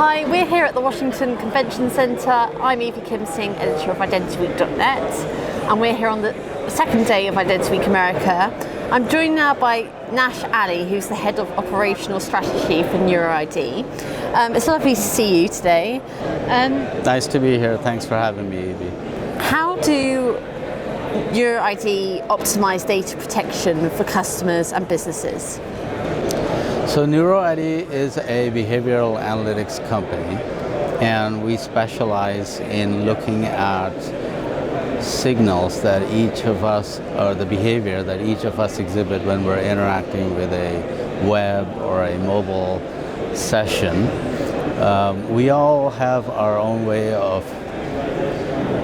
Hi, we're here at the Washington Convention Centre. I'm Evie Kim Singh, editor of IdentityWeek.net, and we're here on the second day of Identity Week America. I'm joined now by Nash Ali, who's the head of operational strategy for Neuro ID. It's lovely to see you today. Nice to be here. Thanks for having me, Evie. How do Neuro ID optimize data protection for customers and businesses? So Neuro ID is a behavioral analytics company, and we specialize in looking at signals that each of us, or the behavior that each of us exhibit when we're interacting with a web or a mobile session. We all have our own way of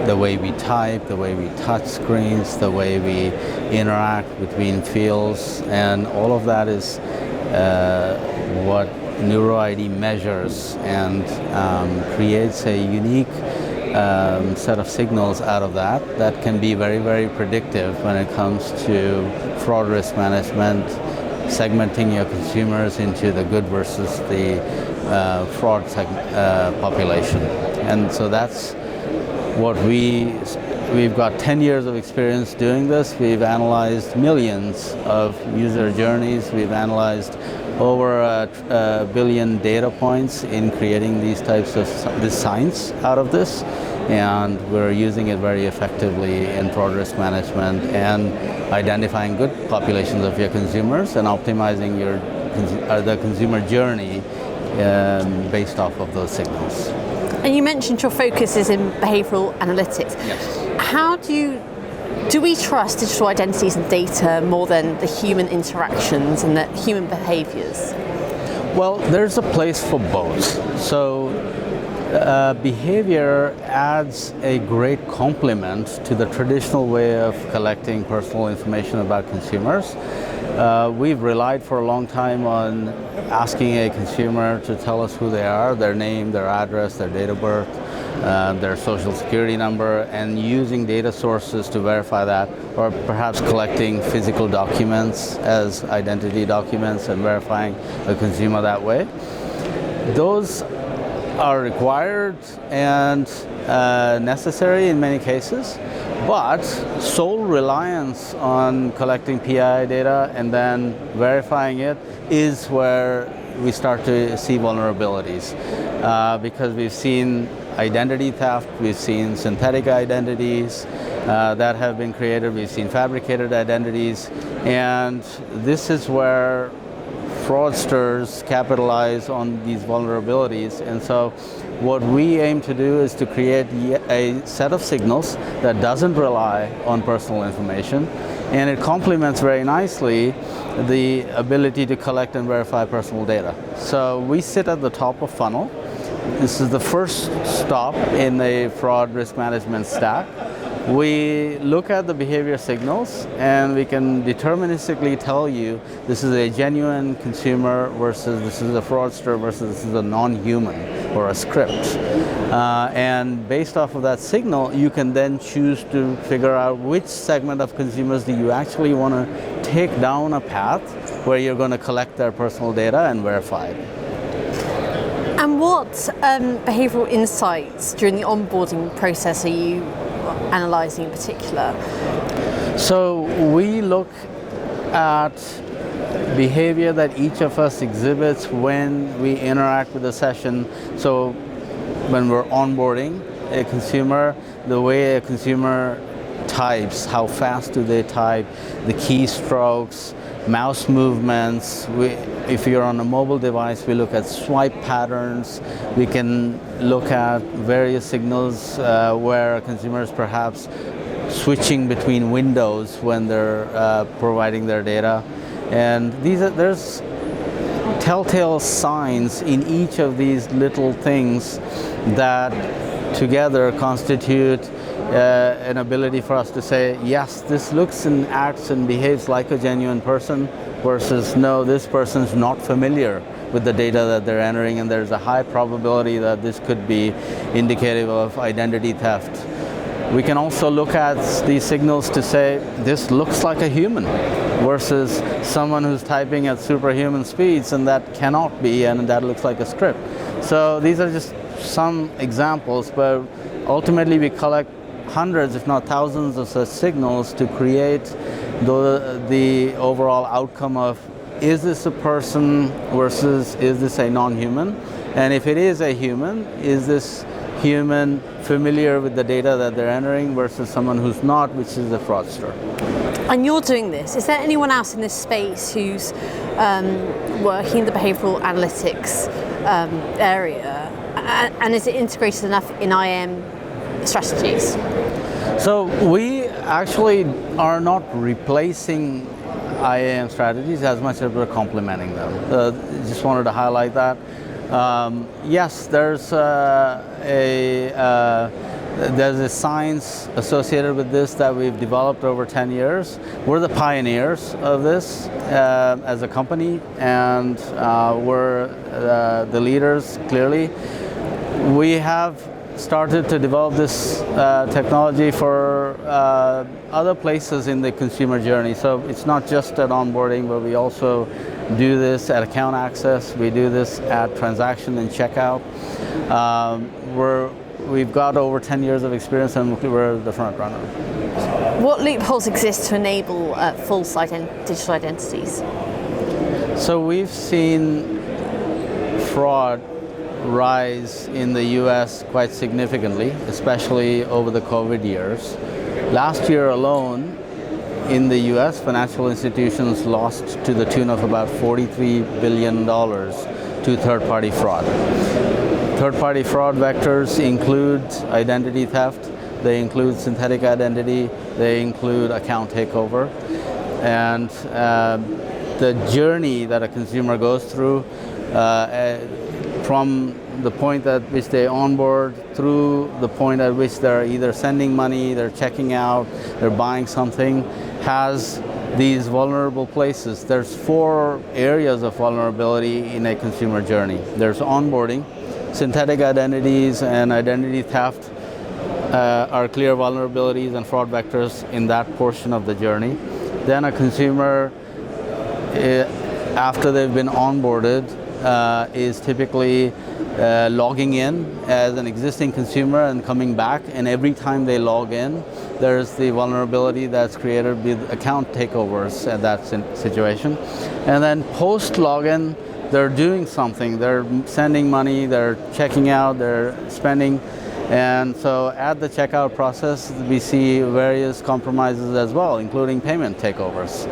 the way we type, the way we touch screens, the way we interact between fields, and all of that is what Neuro ID measures and creates a unique set of signals out of that can be very, very predictive when it comes to fraud risk management, segmenting your consumers into the good versus the fraud population. And so that's what we've got 10 years of experience doing this. We've analyzed millions of user journeys. We've analyzed over a billion data points in creating these types of this science out of this, and we're using it very effectively in fraud risk management and identifying good populations of your consumers and optimizing the consumer journey based off of those signals. And you mentioned your focus is in behavioural analytics. Yes. How do we trust digital identities and data more than the human interactions and the human behaviours? Well, there's a place for both. So behavior adds a great complement to the traditional way of collecting personal information about consumers. We've relied for a long time on asking a consumer to tell us who they are, their name, their address, their date of birth, their social security number, and using data sources to verify that, or perhaps collecting physical documents as identity documents and verifying the consumer that way. Those are required and necessary in many cases, but sole reliance on collecting PII data and then verifying it is where we start to see vulnerabilities, because we've seen identity theft, we've seen synthetic identities that have been created, we've seen fabricated identities, and this is where fraudsters capitalize on these vulnerabilities. And so what we aim to do is to create a set of signals that doesn't rely on personal information, and it complements very nicely the ability to collect and verify personal data. So we sit at the top of funnel. This is the first stop in the fraud risk management stack. We look at the behavior signals, and we can deterministically tell you this is a genuine consumer versus this is a fraudster versus this is a non-human or a script. And based off of that signal, you can then choose to figure out which segment of consumers do you actually want to take down a path where you're going to collect their personal data and verify it. And what behavioural insights during the onboarding process are you analysing in particular? So we look at behavior that each of us exhibits when we interact with a session. So when we're onboarding a consumer, the way a consumer types, how fast do they type, the keystrokes, mouse movements. If you're on a mobile device, we look at swipe patterns. We can look at various signals where a consumer is perhaps switching between windows when they're providing their data. And there's telltale signs in each of these little things that together constitute an ability for us to say, yes, this looks and acts and behaves like a genuine person, versus no, this person's not familiar with the data that they're entering, and there's a high probability that this could be indicative of identity theft. We can also look at these signals to say, this looks like a human, versus someone who's typing at superhuman speeds, and that cannot be, and that looks like a script. So these are just some examples, but ultimately we collect hundreds, if not thousands, of such signals to create the overall outcome of, is this a person versus is this a non-human? And if it is a human, is this human familiar with the data that they're entering versus someone who's not, which is a fraudster? And you're doing this. Is there anyone else in this space who's working in the behavioural analytics area? And is it integrated enough in IAM strategies? So we actually are not replacing IAM strategies as much as we're complementing them. Just wanted to highlight that. Yes, there's a science associated with this that we've developed over 10 years. We're the pioneers of this as a company, and we're the leaders, clearly. We have started to develop this technology for other places in the consumer journey. So it's not just at onboarding, but we also do this at account access. We do this at transaction and checkout. We've got over 10 years of experience, and we're the front runner. What loopholes exist to enable false digital identities? So we've seen fraud rise in the US quite significantly, especially over the COVID years. Last year alone, in the US, financial institutions lost to the tune of about $43 billion to third-party fraud. Third-party fraud vectors include identity theft, they include synthetic identity, they include account takeover. And the journey that a consumer goes through from the point at which they onboard through the point at which they're either sending money, they're checking out, they're buying something, has these vulnerable places. There's 4 areas of vulnerability in a consumer journey. There's onboarding, synthetic identities, and identity theft are clear vulnerabilities and fraud vectors in that portion of the journey. Then a consumer, after they've been onboarded, is typically logging in as an existing consumer and coming back, and every time they log in, there's the vulnerability that's created with account takeovers at that situation. And then post login, they're doing something, they're sending money, they're checking out, they're spending, and so at the checkout process we see various compromises as well, including payment takeovers.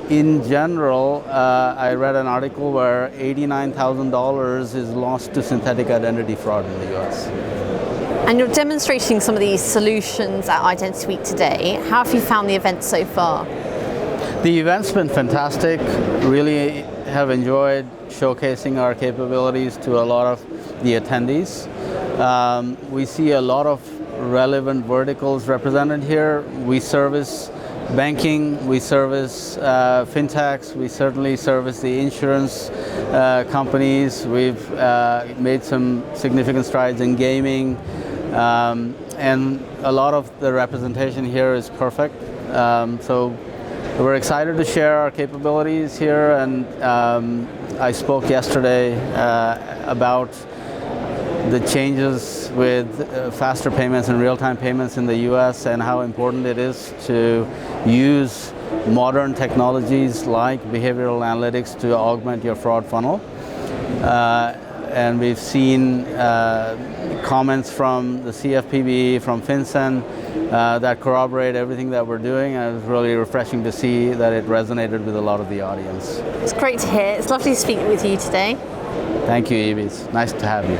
In general, I read an article where $89,000 is lost to synthetic identity fraud in the US. And you're demonstrating some of these solutions at Identity Week today. How have you found the event so far? The event's been fantastic. Really have enjoyed showcasing our capabilities to a lot of the attendees. We see a lot of relevant verticals represented here. We service banking, we service fintechs, we certainly service the insurance companies. We've made some significant strides in gaming, and a lot of the representation here is perfect. So we're excited to share our capabilities here, and I spoke yesterday about the changes with faster payments and real-time payments in the US, and how important it is to use modern technologies like behavioral analytics to augment your fraud funnel. And we've seen comments from the CFPB, from FinCEN, that corroborate everything that we're doing, and it's really refreshing to see that it resonated with a lot of the audience. It's great to hear. It's lovely to speak with you today. Thank you, Evie. It's nice to have you.